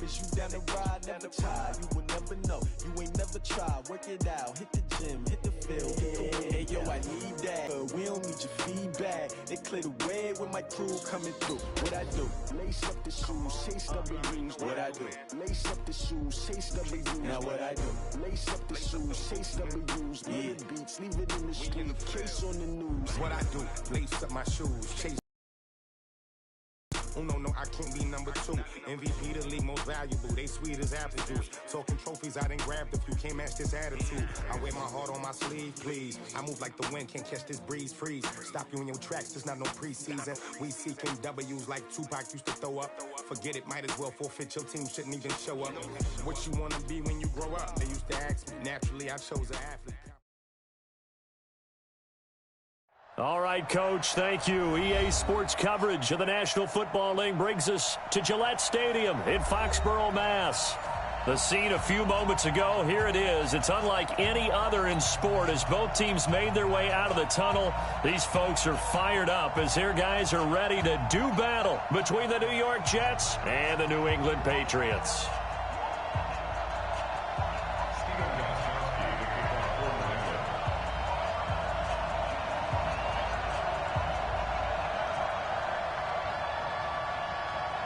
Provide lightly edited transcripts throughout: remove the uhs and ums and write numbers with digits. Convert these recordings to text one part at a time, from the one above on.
Is you down the ride, never tie. You will never know. You ain't never tried. Work it out. Hit the gym, hit the field. Hey, yo, I need that. We don't need your feedback. They clear the way when my crew coming through. What I do? Lace up the shoes, chase W's. What I do? Lace up the shoes, chase W's. Now what I do? Lace up the shoes, chase W's. Yeah. Beats, leave it in the street, case on the news. What I do? Lace up my shoes, chase. Oh, no, I can't be number 2. MVP the league most valuable. They sweet as apple juice. Talking trophies, I done grabbed a few. Can't match this attitude. I wear my heart on my sleeve, please. I move like the wind, can't catch this breeze, freeze. Stop you in your tracks, there's not no preseason. We seeking W's like Tupac used to throw up. Forget it, might as well forfeit. Your team shouldn't even show up. What you wanna be when you grow up? They used to ask me. Naturally, I chose an athlete. All right, Coach, thank you. EA Sports coverage of the National Football League brings us to Gillette Stadium in Foxborough, Mass. The scene a few moments ago, here it is. It's unlike any other in sport as both teams made their way out of the tunnel. These folks are fired up as their guys are ready to do battle between the New York Jets and the New England Patriots.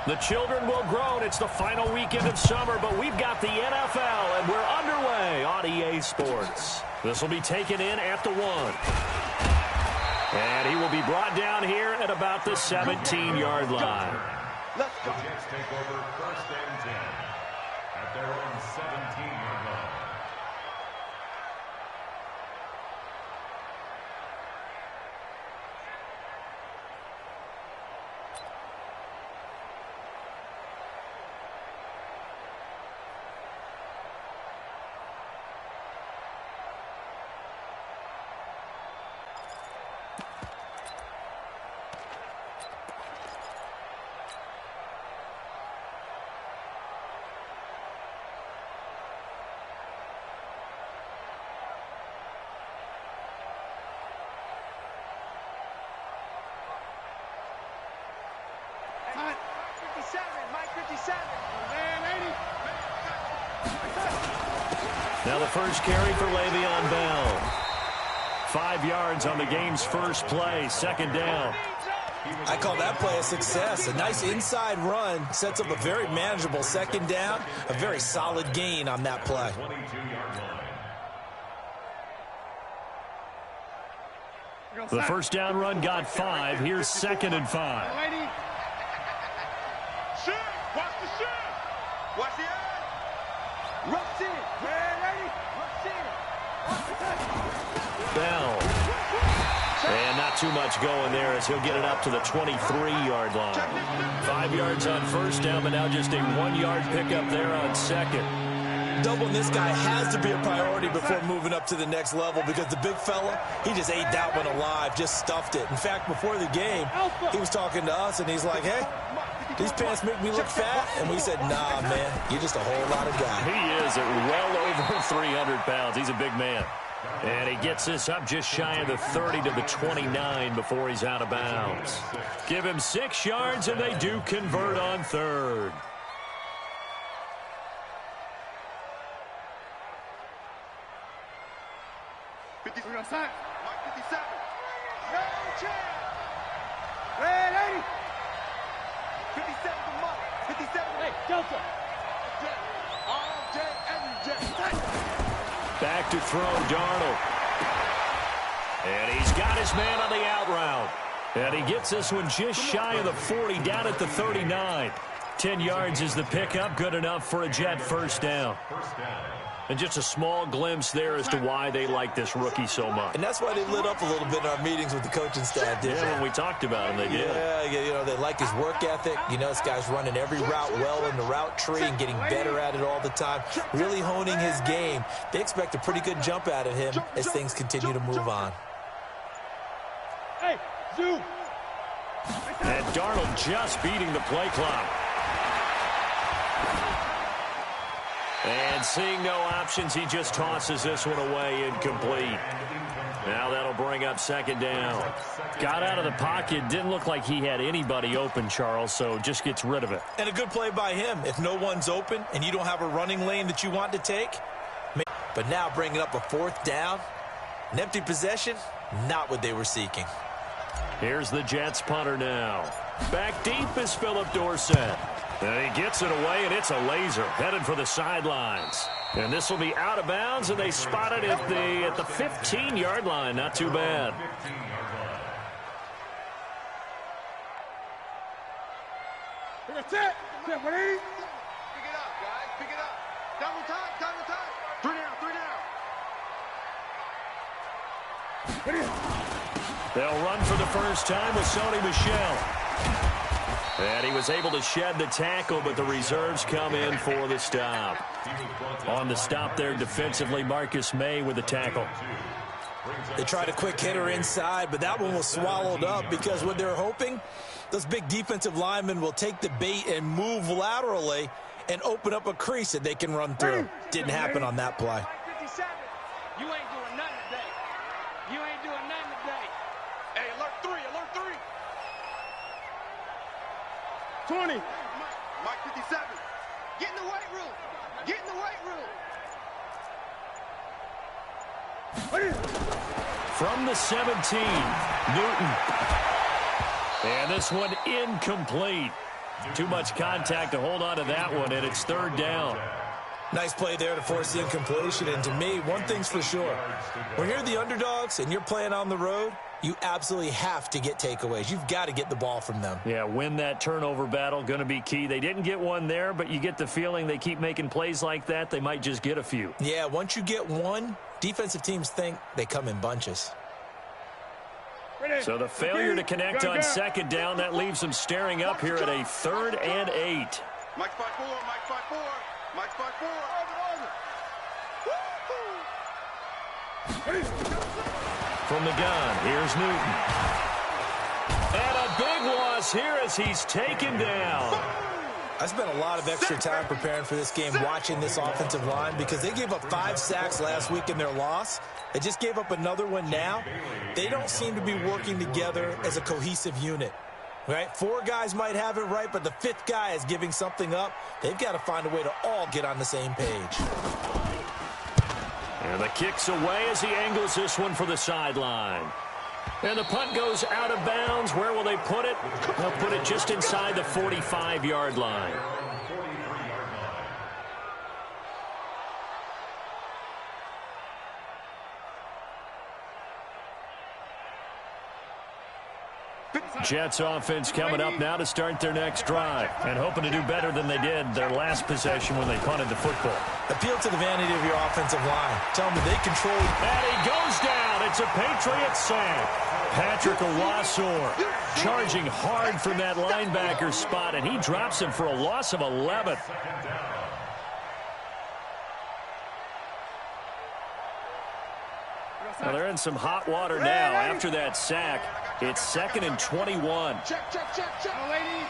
The children will groan. It's the final weekend of summer, but we've got the NFL, and we're underway on EA Sports. This will be taken in at the 1. And he will be brought down here at about the 17-yard line. Let's go. The Jets take over 1st and 10 at their own 17-yard line. Now the first carry for Le'Veon Bell. 5 yards on the game's first play, 2nd down. I call that play a success. A nice inside run sets up a very manageable 2nd down. A very solid gain on that play. The first down run got 5. Here's 2nd and 5. Shoot! Watch the shoot! Watch the edge! Rush in! Ready? Rush in! Bell. And not too much going there as he'll get it up to the 23-yard line. 5 yards on first down, but now just a 1-yard pickup there on 2nd. Doubling this guy has to be a priority before moving up to the next level because the big fella, he just ate that one alive, just stuffed it. In fact, before the game, he was talking to us, and he's like, hey, these pants make me look fat. And we said, nah, man, you're just a whole lot of guy. He is at well over 300 pounds. He's a big man. And he gets this up just shy of the 30 to the 29 before he's out of bounds. Give him 6 yards, and they do convert on 3rd. We're on side. Mark 57. No chance. Ready? 57 to Mark. 57. Hey, Delta. All day, every day. Back to throw, Darnold. And he's got his man on the out route. And he gets this one just shy of the 40, down at the 39. 10 yards is the pickup, good enough for a Jet first down. And just a small glimpse there as to why they like this rookie so much. And that's why they lit up a little bit in our meetings with the coaching staff, didn't they? Yeah, when we talked about him, they did. Yeah, you know, they like his work ethic. You know, this guy's running every route well in the route tree and getting better at it all the time, really honing his game. They expect a pretty good jump out of him as things continue to move on. Hey, zoom. And Darnold just beating the play clock. And And seeing no options, he just tosses this one away incomplete. Now that'll bring up second down. Got out of the pocket. Didn't look like he had anybody open, Charles, so just gets rid of it. And a good play by him. If no one's open and you don't have a running lane that you want to take. But now bringing up a fourth down. An empty possession, not what they were seeking. Here's the Jets punter now. Back deep is Philip Dorsett. And he gets it away, and it's a laser headed for the sidelines. And this will be out of bounds, and they spot it at the 15-yard line. Not too bad. That's it. Pick it up, guys. Pick it up. Double time. Double time. 3 down. 3 down. They'll run for the first time with Sony Michel. And he was able to shed the tackle, but the reserves come in for the stop. On the stop there defensively, Marcus May with the tackle. They tried a quick hitter inside, but that one was swallowed up because what they're hoping, those big defensive linemen will take the bait and move laterally and open up a crease that they can run through. Didn't happen on that play. You ain't doing nothing today. You ain't doing nothing today. Hey, alert 3, alert 3. 20. Mike 57. Get in the weight room. Get in the weight room. From the 17, Newton. And this one incomplete. Too much contact to hold on to that one, and it's third down. Nice play there to force the incompletion. And to me, one thing's for sure. When you're the underdogs and you're playing on the road, you absolutely have to get takeaways. You've got to get the ball from them. Yeah, win that turnover battle, going to be key. They didn't get one there, but you get the feeling they keep making plays like that, they might just get a few. Yeah, once you get one, defensive teams think they come in bunches. So the failure to connect on second down, that leaves them staring up here at a 3rd and 8. Mike 5-4, Mike 5-4, Mike 5-4. From the gun, here's Newton. And a big loss here as he's taken down. I spent a lot of extra time preparing for this game, watching this offensive line, because they gave up 5 sacks last week in their loss. They just gave up another one now. They don't seem to be working together as a cohesive unit. Right? 4 guys might have it right, but the 5th guy is giving something up. They've got to find a way to all get on the same page. And the kick's away as he angles this one for the sideline. And the punt goes out of bounds. Where will they put it? They'll put it just inside the 45-yard line. Jets offense coming up now to start their next drive and hoping to do better than they did their last possession when they punted the football. Appeal to the vanity of your offensive line. Tell them that they control. And he goes down. It's a Patriot sack. Patrick Owasor charging hard from that linebacker spot, and he drops him for a loss of 11. Well, they're in some hot water now after that sack. It's 2nd and 21. Check, lady.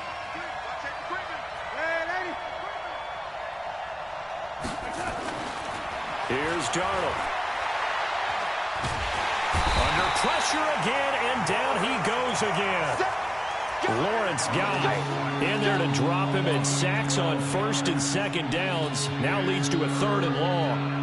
Here's Darnold. Under pressure again, and down he goes again. Lawrence got in there to drop him, and sacks on 1st and 2nd downs. Now leads to a 3rd and long.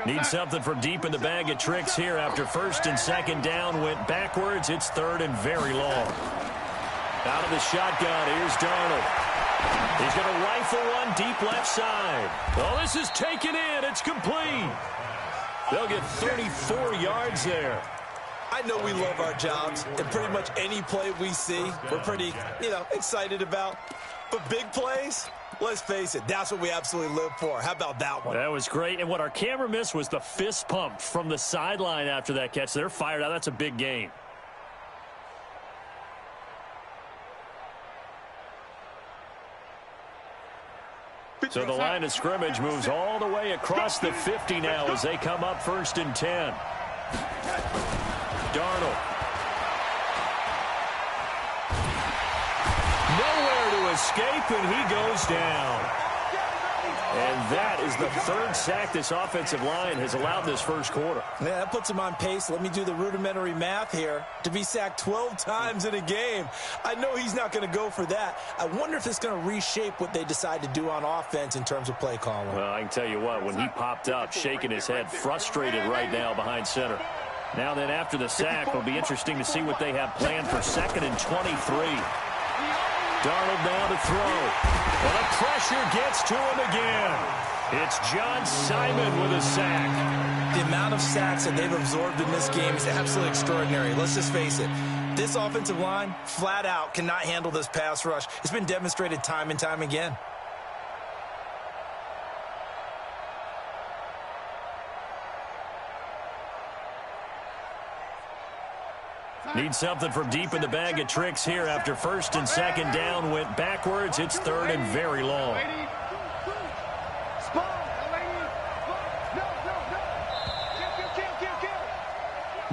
Need something from deep in the bag of tricks here after 1st and 2nd down went backwards. It's 3rd and very long. Out of the shotgun, here's Darnold. He's going to rifle one deep left side. Oh, this is taken in. It's complete. They'll get 34 yards there. I know we love our jobs, and pretty much any play we see, we're pretty, excited about. But big plays, let's face it, that's what we absolutely live for. How about that one? That was great. And what our camera missed was the fist pump from the sideline after that catch. They're fired out. That's a big gain. So the line of scrimmage moves all the way across the 50 now as they come up 1st and 10. Darnold. escape, and he goes down. And that is the third sack this offensive line has allowed this first quarter. Yeah, that puts him on pace. Let me do the rudimentary math here. To be sacked 12 times in a game, I know he's not going to go for that. I wonder if it's going to reshape what they decide to do on offense in terms of play calling. Well, I can tell you what, when he popped up, shaking his head, frustrated right now behind center. Now then, after the sack, it'll be interesting to see what they have planned for 2nd and 23. Darnold now to throw. Well, the pressure gets to him again. It's John Simon with a sack. The amount of sacks that they've absorbed in this game is absolutely extraordinary. Let's just face it. This offensive line, flat out, cannot handle this pass rush. It's been demonstrated time and time again. Need something from deep in the bag of tricks here after 1st and 2nd down went backwards. It's 3rd and very long.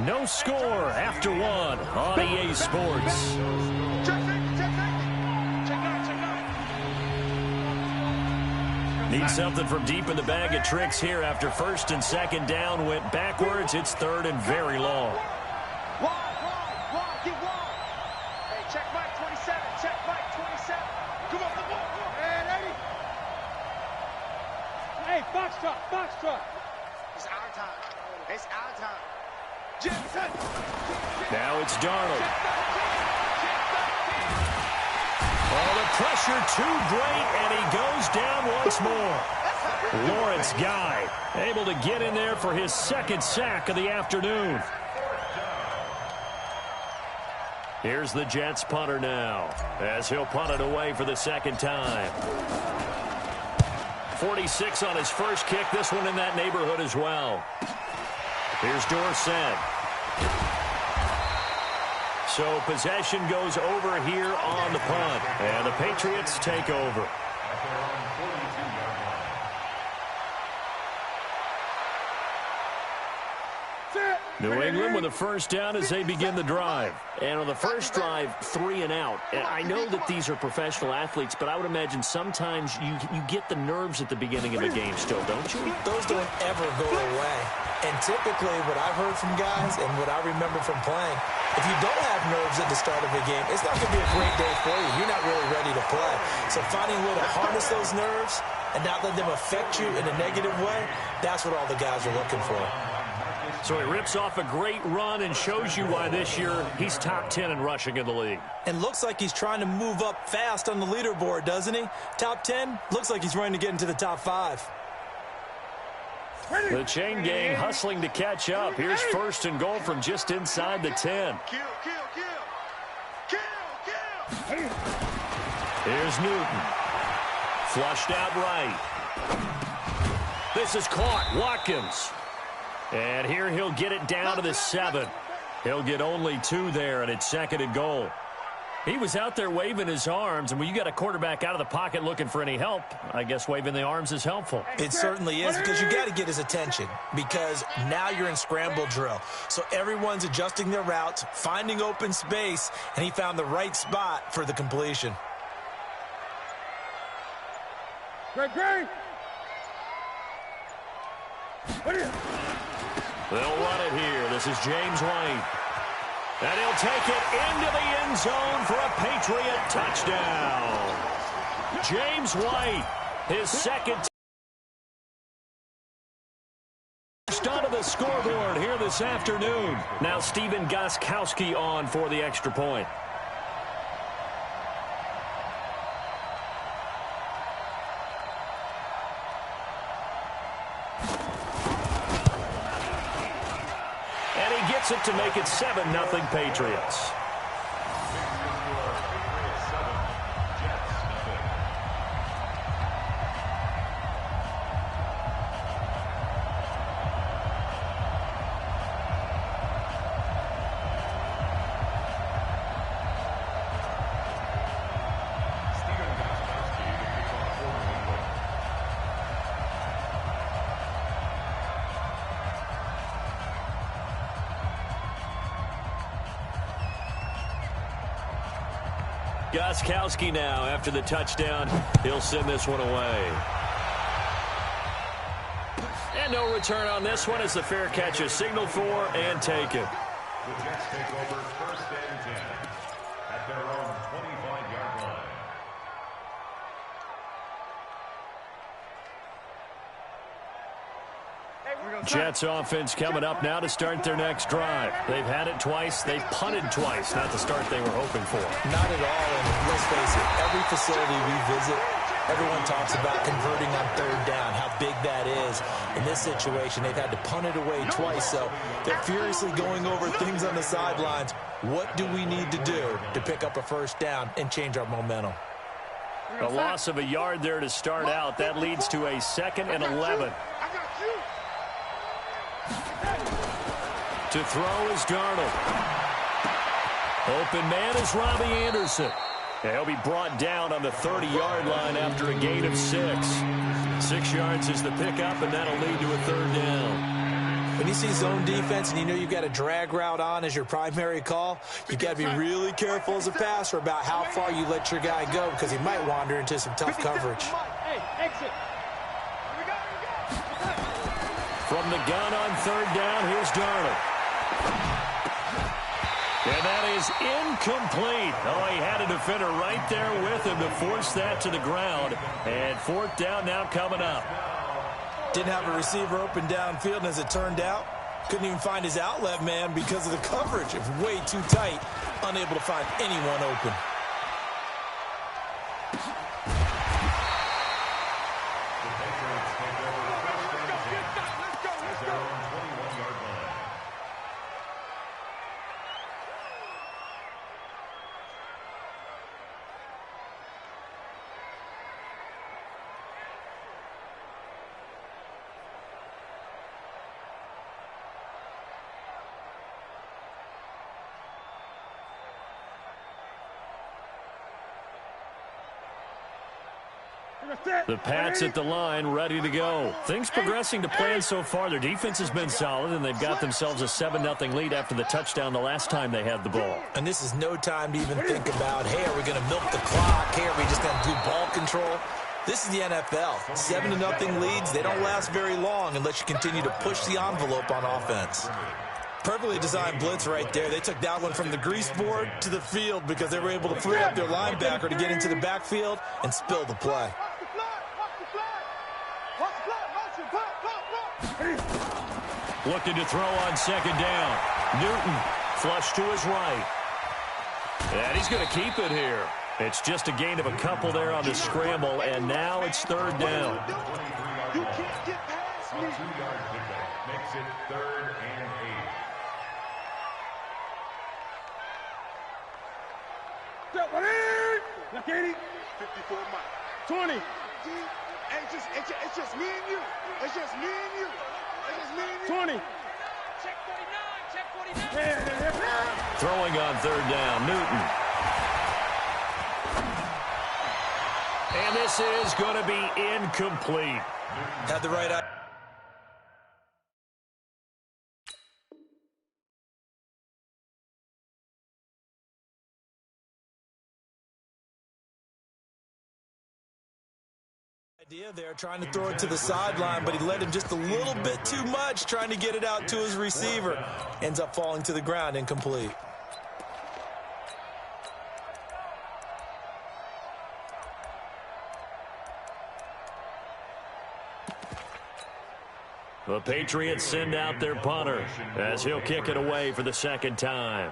No score after 1 on EA Sports. Need something from deep in the bag of tricks here after 1st and 2nd down went backwards. It's 3rd and very long. Box truck. It's our time. It's our time. Now it's Darnold. Oh, the pressure too great, and he goes down once more. Lawrence Guy able to get in there for his 2nd sack of the afternoon. Here's the Jets punter now, as he'll punt it away for the 2nd time. 46 on his first kick. This one in that neighborhood as well. Here's Dorsett. So possession goes over here on the punt. And the Patriots take over. New England with a 1st down as they begin the drive. And on the first drive, 3 and out. And I know that these are professional athletes, but I would imagine sometimes you get the nerves at the beginning of a game still, don't you? Those don't ever go away. And typically what I've heard from guys and what I remember from playing, if you don't have nerves at the start of a game, it's not going to be a great day for you. You're not really ready to play. So finding a way to harness those nerves and not let them affect you in a negative way, that's what all the guys are looking for. So he rips off a great run and shows you why this year he's top 10 in rushing in the league. And looks like he's trying to move up fast on the leaderboard, doesn't he? Top 10, looks like he's running to get into the top 5. The chain gang hustling to catch up. Here's 1st and goal from just inside the 10. Here's Newton. Flushed out right. This is caught. Watkins. And here he'll get it down to the 7. He'll get only 2 there, and it's 2nd and goal. He was out there waving his arms, and when you got a quarterback out of the pocket looking for any help, I guess waving the arms is helpful. It certainly is, because you got to get his attention, because now you're in scramble drill. So everyone's adjusting their routes, finding open space, and he found the right spot for the completion. Great. They'll run it here. This is James White. And he'll take it into the end zone for a Patriot touchdown. James White, his 2nd onto the scoreboard here this afternoon. Now Stephen Gostkowski on for the extra point. It to make it 7-0 Patriots. Gostkowski now after the touchdown. He'll send this one away. And no return on this one as the fair catch is signaled for and taken. The Jets take over first and 10 at their own 25-yard line. Jets offense coming up now to start their next drive. They've had it twice. They've punted twice. Not the start they were hoping for. Not at all. And let's face it, every facility we visit, everyone talks about converting on third down, how big that is. In this situation, they've had to punt it away twice, so they're furiously going over things on the sidelines. What do we need to do to pick up a first down and change our momentum? A loss of a yard there to start out. That leads to a 2nd and 11. To throw is Darnold. Open man is Robbie Anderson. He'll be brought down on the 30-yard line after a gain of 6. 6 yards is the pickup, and that'll lead to a 3rd down. When you see zone defense and you know you've got a drag route on as your primary call, you've got to be really careful as a passer about how far you let your guy go because he might wander into some tough coverage. Hey, exit. From the gun on 3rd down, here's Darnold. And that is incomplete. Oh, he had a defender right there with him to force that to the ground. And 4th down now coming up. Didn't have a receiver open downfield, and as it turned out, couldn't even find his outlet man because of the coverage. It was way too tight, unable to find anyone open. The Pats at the line, ready to go. Things progressing to plan so far. Their defense has been solid, and they've got themselves a 7-0 lead after the touchdown the last time they had the ball. And this is no time to even think about, hey, are we going to milk the clock? Hey, are we just going to do ball control? This is the NFL. 7-0 leads, they don't last very long unless you continue to push the envelope on offense. Perfectly designed blitz right there. They took that one from the grease board to the field because they were able to free up their linebacker to get into the backfield and spill the play. Looking to throw on 2nd down. Newton flush to his right. And he's going to keep it here. It's just a gain of a couple there on the scramble, and now it's 3rd down. You can't get past me. 2-yard pickup makes it 3rd and 8. Step one in. Look at it. 54 miles. 20. It's just me and you. It's just me and you. It's just me and you. 20. Check 49. Check 49. Throwing on 3rd down, Newton. And this is going to be incomplete. Had the right idea there, trying to throw it to the sideline, but he led him just a little bit too much, trying to get it out to his receiver. Ends up falling to the ground, incomplete. The Patriots send out their punter as he'll kick it away for the 2nd time.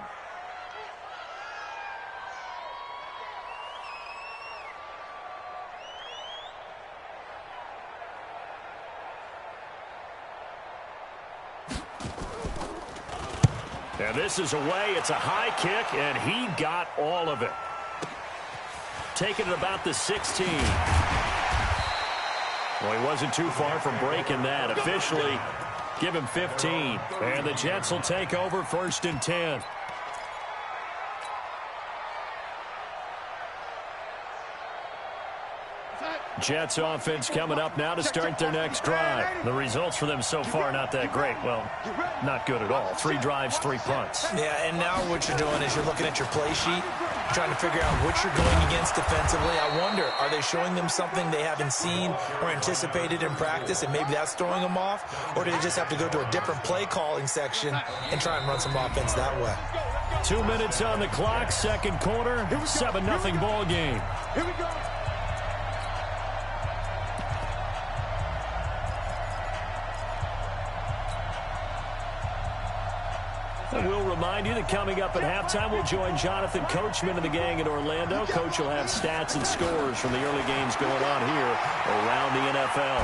And this is away. It's a high kick, and he got all of it. Taking it about the 16. Well, he wasn't too far from breaking that. Officially, give him 15. And the Jets will take over 1st and 10. Jets offense coming up now to start their next drive. The results for them so far not that great. Well, not good at all. 3 drives, 3 punts. Yeah, and now what you're doing is you're looking at your play sheet, trying to figure out what you're going against defensively. I wonder, are they showing them something they haven't seen or anticipated in practice, and maybe that's throwing them off? Or do they just have to go to a different play calling section and try and run some offense that way? 2 minutes on the clock, second quarter, 7-0 ball game. Here we go. And we'll remind you that coming up at halftime, we'll join Jonathan Coachman and the gang in Orlando. Coach will have stats and scores from the early games going on here around the NFL.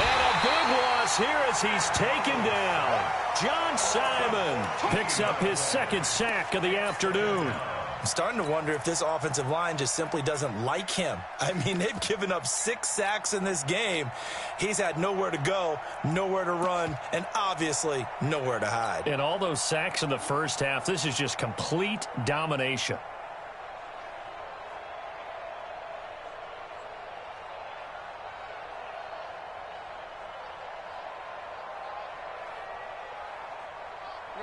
And a big loss here as he's taken down. John Simon picks up his 2nd sack of the afternoon. I'm starting to wonder if this offensive line just simply doesn't like him. I mean, they've given up 6 sacks in this game. He's had nowhere to go, nowhere to run, and obviously nowhere to hide. And all those sacks in the first half, this is just complete domination.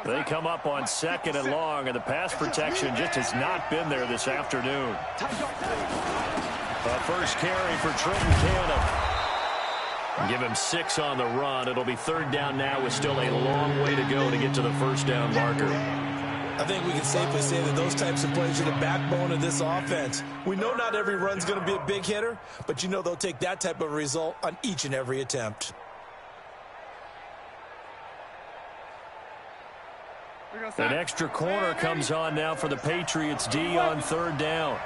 They come up on 2nd and long, and the pass protection just has not been there this afternoon. A first carry for Trenton Cannon. Give him 6 on the run. It'll be 3rd down now with still a long way to go to get to the first down marker. I think we can safely say that those types of plays are the backbone of this offense. We know not every run's going to be a big hitter, but you know they'll take that type of result on each and every attempt. An extra corner comes on now for the Patriots D on 3rd down.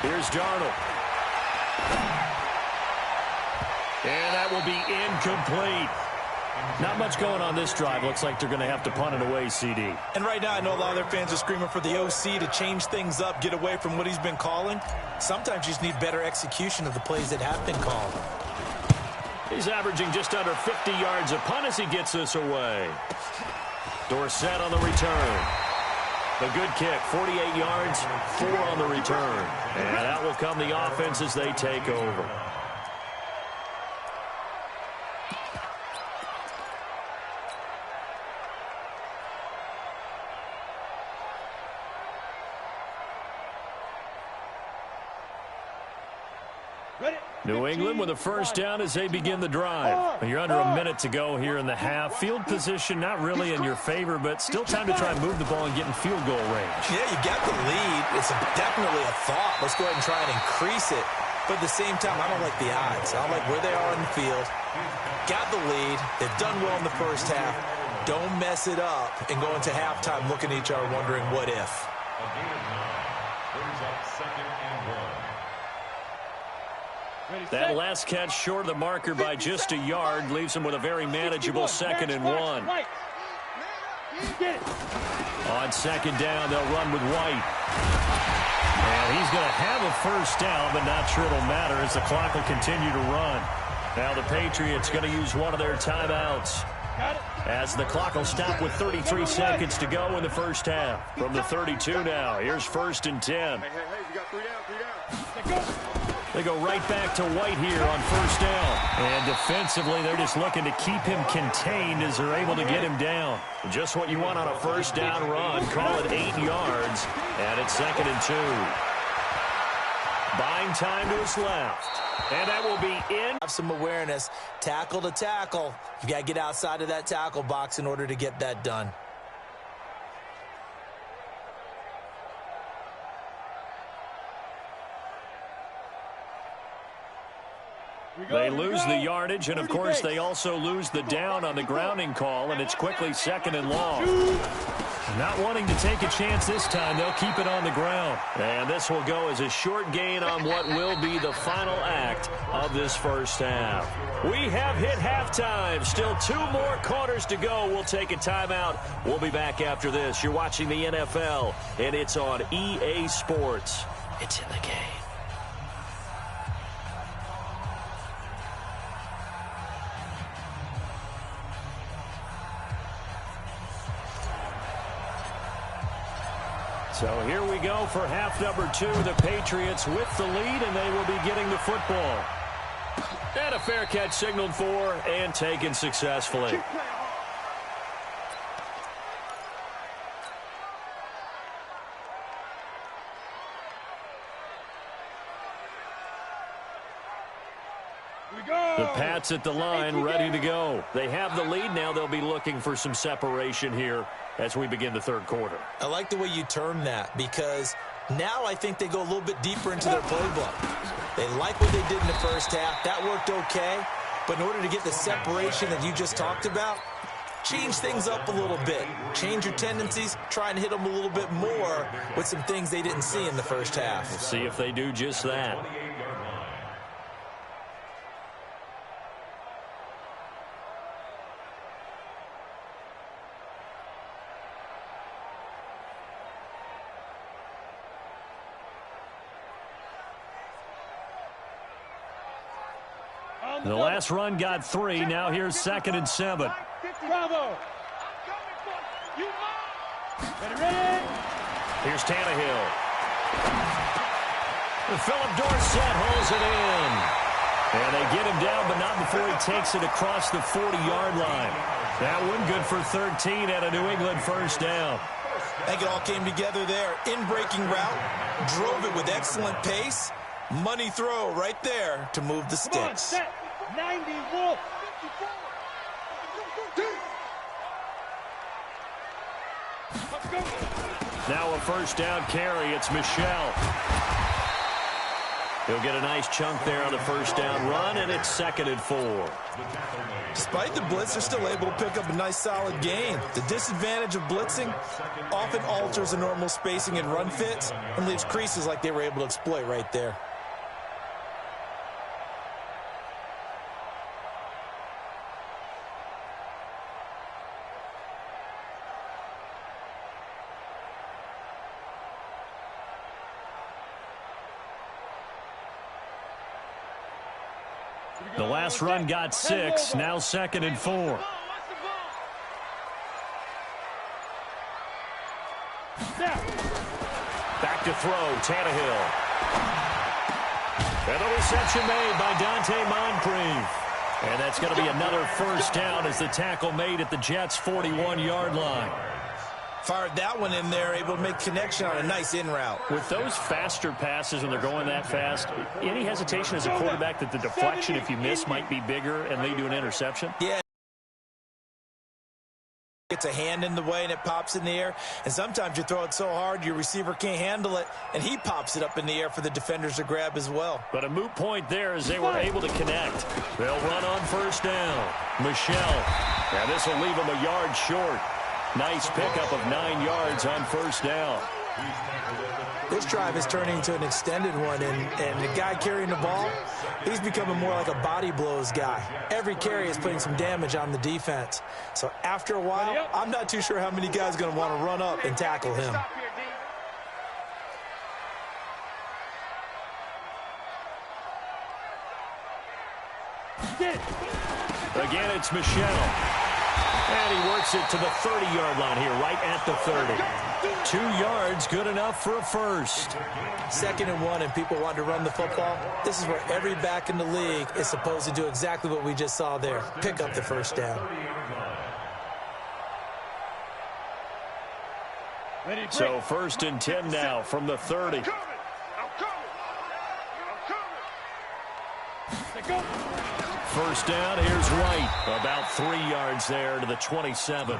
Here's Darnold. And that will be incomplete. Not much going on this drive. Looks like they're going to have to punt it away, CD. And right now, I know a lot of their fans are screaming for the OC to change things up, get away from what he's been calling. Sometimes you just need better execution of the plays that have been called. He's averaging just under 50 yards a punt as he gets this away. Dorsett on the return. A good kick, 48 yards, 4 on the return. And that will come the offense as they take over. New England with a first down as they begin the drive. You're under a minute to go here in the half. Field position not really in your favor, but still time to try and move the ball and get in field goal range. Yeah, you got the lead. It's definitely a thought. Let's go ahead and try and increase it. But at the same time, I don't like the odds. I don't like where they are in the field. Got the lead. They've done well in the first half. Don't mess it up and go into halftime looking at each other wondering what if. A gain of 9 brings up 2nd and 1. That last catch short of the marker by just a yard leaves him with a very manageable 2nd and 1. On 2nd down, they'll run with White. And he's going to have a first down, but not sure it'll matter as the clock will continue to run. Now the Patriots going to use one of their timeouts as the clock will stop with 33 seconds to go in the first half. From the 32 now, here's 1st and 10. Hey, you got 3 down. They go right back to White here on first down. And defensively, they're just looking to keep him contained as they're able to get him down. Just what you want on a first down run. Call it 8 yards. And it's 2nd and 2. Buying time to his left. And that will be in. Have some awareness. Tackle to tackle. You got to get outside of that tackle box in order to get that done. They lose the yardage, and of course they also lose the down on the grounding call, and it's quickly 2nd and long. Not wanting to take a chance this time, they'll keep it on the ground. And this will go as a short gain on what will be the final act of this first half. We have hit halftime. Still 2 more quarters to go. We'll take a timeout. We'll be back after this. You're watching the NFL, and it's on EA Sports. It's in the game. So here we go for half number 2. The Patriots with the lead, and they will be getting the football. And a fair catch signaled for and taken successfully. The Pats at the line, ready to go. They have the lead now. They'll be looking for some separation here as we begin the third quarter. I like the way you term that, because now I think they go a little bit deeper into their playbook. They like what they did in the first half. That worked okay. But in order to get the separation that you just talked about, change things up a little bit. Change your tendencies. Try and hit them a little bit more with some things they didn't see in the first half. We'll see if they do just that. The last run got 3. Now here's 2nd and 7. Bravo. Here's Tannehill. Philip Dorsett holds it in. And they get him down, but not before he takes it across the 40-yard line. That one good for 13 at a New England first down. I think it all came together there. In-breaking route. Drove it with excellent pace. Money throw right there to move the sticks. 90 Wolf. Now a first down carry. It's Michel. He'll get a nice chunk there on the first down run, and it's 2nd and 4. Despite the blitz, they're still able to pick up a nice solid gain. The disadvantage of blitzing often alters the normal spacing and run fits and leaves creases like they were able to exploit right there. The last run got 6. Now 2nd and 4. Back to throw. Tannehill. And a reception made by Dante Moncrief. And that's going to be another first down as the tackle made at the Jets' 41-yard line. Fired that one in there, able to make connection on a nice in route. With those faster passes when they're going that fast, any hesitation as a quarterback that the deflection, if you miss, might be bigger and lead to an interception? Yeah. Gets a hand in the way and it pops in the air. And sometimes you throw it so hard your receiver can't handle it, and he pops it up in the air for the defenders to grab as well. But a moot point there as they were able to connect. They'll run on first down. Michel. And this will leave him a yard short. Nice pickup of 9 yards on first down. This drive is turning into an extended one, and the guy carrying the ball, he's becoming more like a body blows guy. Every carry is putting some damage on the defense. So after a while, I'm not too sure how many guys are going to want to run up and tackle him. Again, it's Michel. And he works it to the 30-yard line here, right at the 30. 2 yards, good enough for a first. 2nd and 1, and people want to run the football. This is where every back in the league is supposed to do exactly what we just saw there. Pick up the first down. So 1st and 10 now from the 30. First down, here's Wright. About 3 yards there to the 27.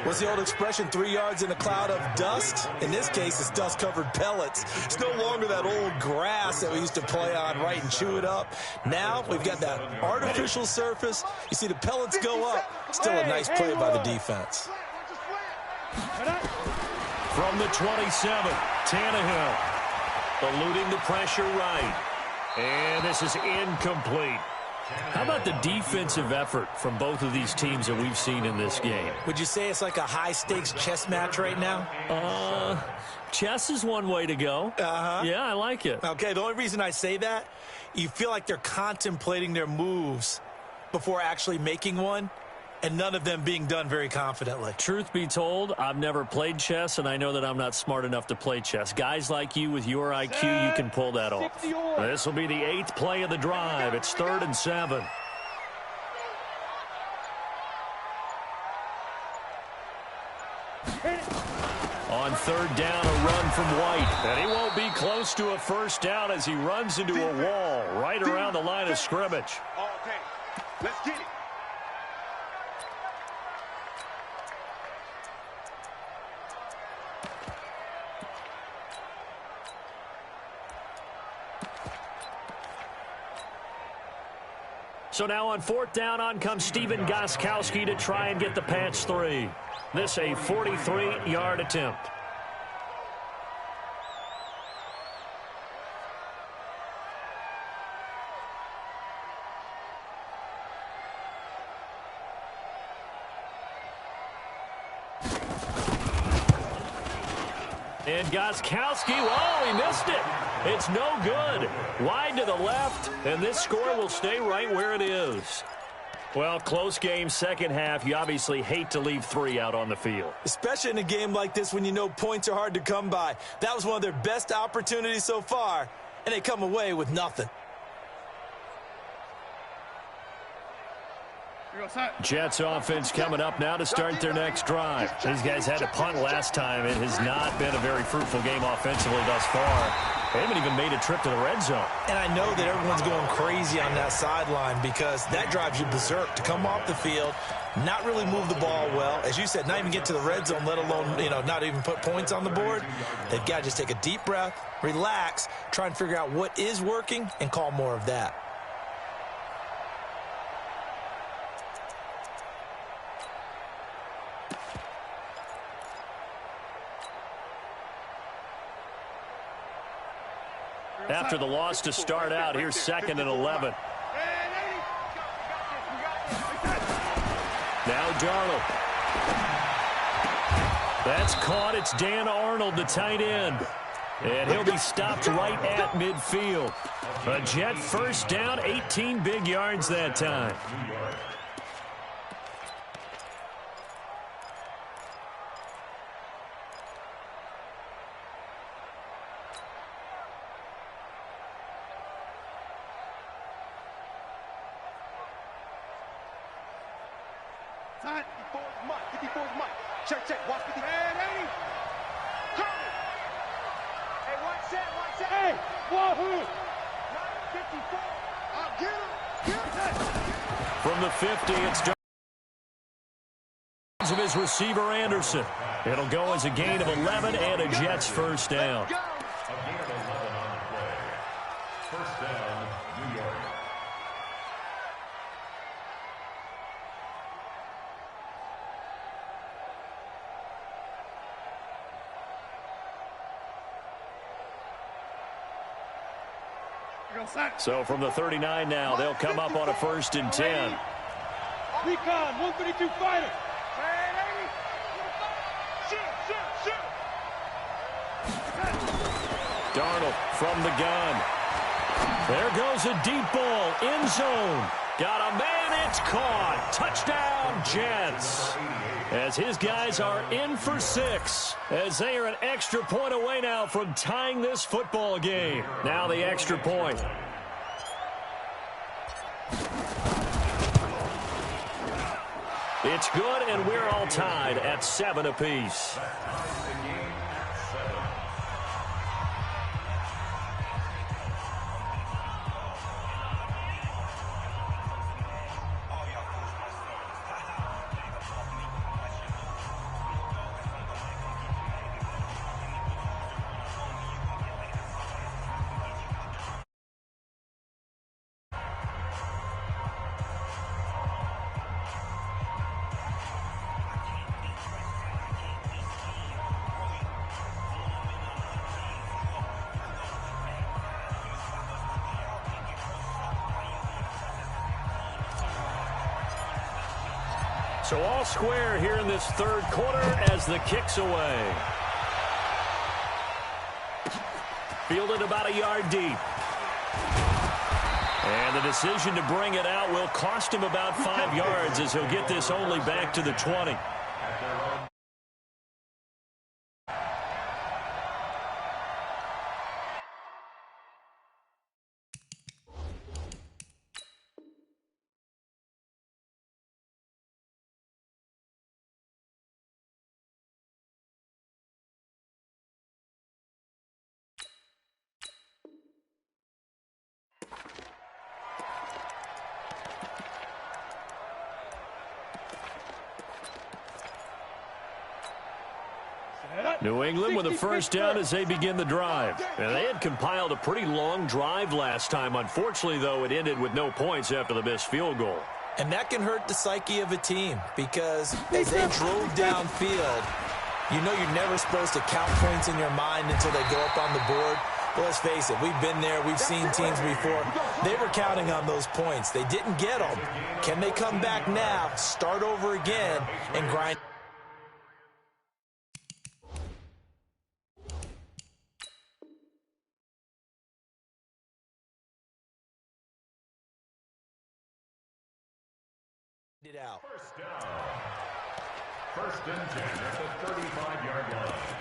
What's the old expression, 3 yards in a cloud of dust? In this case, it's dust-covered pellets. It's no longer that old grass that we used to play on, right, and chew it up. Now we've got that artificial surface. You see the pellets go up. Still a nice play by the defense. From the 27, Tannehill eluding the pressure right. And this is incomplete. How about the defensive effort from both of these teams that we've seen in this game? Would you say it's like a high-stakes chess match right now? Chess is one way to go. Yeah, I like it. Okay, the only reason I say that, you feel like they're contemplating their moves before actually making one. and none of them being done very confidently. Truth be told, I've never played chess, and I know that I'm not smart enough to play chess. Guys like you with your IQ, you can pull that off. This will be the 8th play of the drive. It's 3rd and 7. On 3rd down, a run from White. And he won't be close to a first down as he runs into a wall right around the line of scrimmage. Okay, let's get it. So now on 4th down, on comes Stephen Gostkowski to try and get the Pats 3. This a 43-yard attempt. And Gostkowski, oh, he missed it. It's no good. Wide to the left, and this score will stay right where it is. Well, close game, second half. You obviously hate to leave 3 out on the field. Especially in a game like this when you know points are hard to come by. That was one of their best opportunities so far, and they come away with nothing. Jets offense coming up now to start their next drive. These guys had to punt last time. It has not been a very fruitful game offensively thus far. They haven't even made a trip to the red zone. And I know that everyone's going crazy on that sideline because that drives you berserk to come off the field, not really move the ball well. As you said, not even get to the red zone, let alone, not even put points on the board. They've got to just take a deep breath, relax, try and figure out what is working, and call more of that. After the loss to start out, here's 2nd and 11. Now Darnold. That's caught. It's Dan Arnold, the tight end. And he'll be stopped right at midfield. A Jet first down, 18 big yards that time. Check, watch 50. Hey, 80. Curry. Hey, one set. Hey, wahoo. 54. I'll get him. From the 50, it's of his receiver, Anderson. It'll go as a gain of 11 and a Jets first down. A gain of 11 on the play. First down, New York. So from the 39 now, they'll come up on a 1st and 10. Recon, 132 fighter. Darnold from the gun. There goes a deep ball, end zone. Got a man, it's caught. Touchdown, Jets. As his guys are in for 6, as they are an extra point away now from tying this football game. Now the extra point. It's good, and we're all tied at 7 apiece. So all square here in this 3rd quarter as the kick's away. Fielded about a yard deep. And the decision to bring it out will cost him about 5 yards as he'll get this only back to the 20. New England with a first down as they begin the drive. And they had compiled a pretty long drive last time. Unfortunately, though, it ended with no points after the missed field goal. And that can hurt the psyche of a team because as they drove downfield, you know you're never supposed to count points in your mind until they go up on the board. But let's face it, we've been there. We've seen teams before. They were counting on those points. They didn't get them. Can they come back now, start over again, and grind? It out. First down. First and 10 at the 35-yard line.